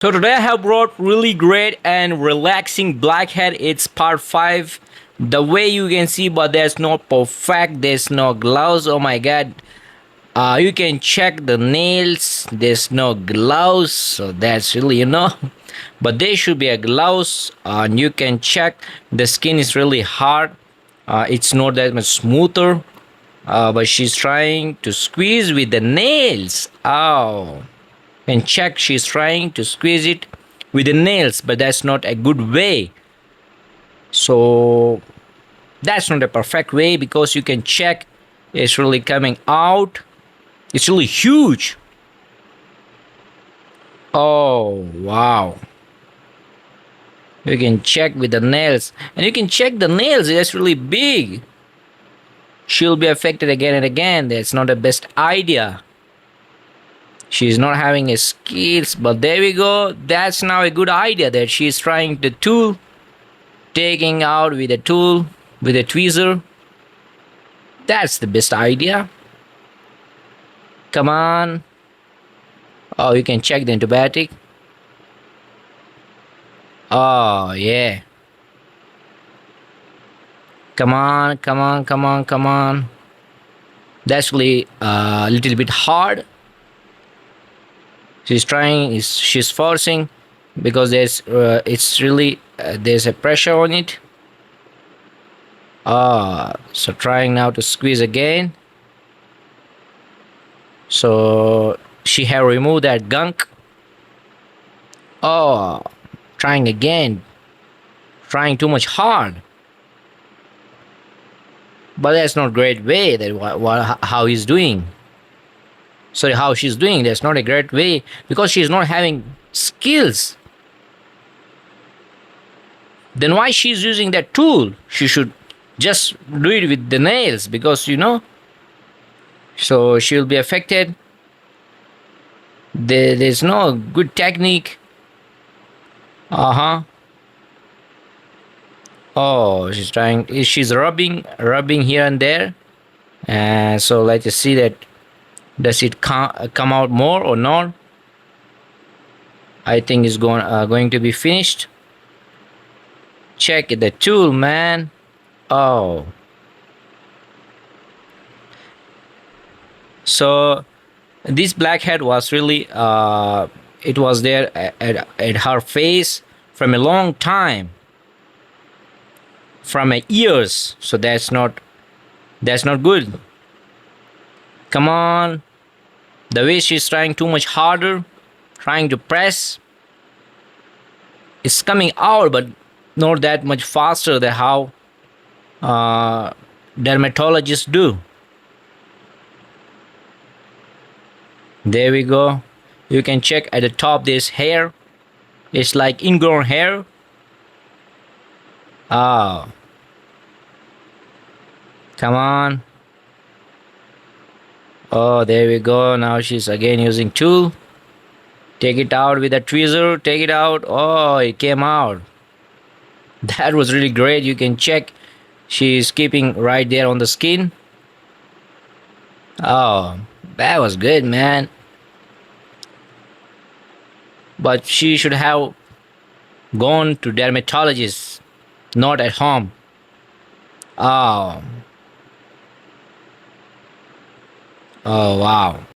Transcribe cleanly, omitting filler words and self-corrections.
So today I have brought really great and relaxing Blackhead. It's part 5. The way you can see, but there's no perfect, there's no gloves. Oh my god. You can check the nails, there's no gloves, so that's really. But there should be a gloves, and you can check the skin is really hard. It's not that much smoother, but she's trying to squeeze with the nails. Oh, and check she's trying to squeeze it with the nails, but that's not a good way. So that's not a perfect way because you can check it's really coming out. It's really huge. Oh wow. You can check with the nails, and you can check the nails, that's really big. She'll be affected again and again. That's not the best idea. She's not having a skills, but there we go. That's now a good idea that she's trying the tool, taking out with a tool, with a tweezer. That's the best idea. Come on. Oh, you can check the antibiotic. Oh yeah. Come on, come on, come on, come on. That's really a little bit hard. She's trying, she's forcing because it's really there's a pressure on it. So trying now to squeeze again. So she have removed that gunk. Oh, trying again, trying too much hard. But that's not great way that how he's doing. Sorry, how she's doing. That's not a great way because she's not having skills. Then why she's using that tool? She should just do it with the nails because. So she'll be affected. There's no good technique. Uh-huh. Oh, she's trying. She's rubbing here and there. And so let's see that does it come out more or not. I think it's going to be finished. Check the tool, man. Oh. So this blackhead was really it was there at her face from a long time, from years. So that's not good. Come on. The way she's trying too much harder, trying to press, it's coming out, but not that much faster than how dermatologists do. There we go. You can check at the top this hair. It's like ingrown hair. Oh. Come on. Oh, there we go. Now she's again using tool. Take it out with a tweezer. Take it out. Oh, it came out. That was really great. You can check. She's keeping right there on the skin. Oh, that was good, man. But she should have gone to dermatologist, not at home. Oh. Oh, wow.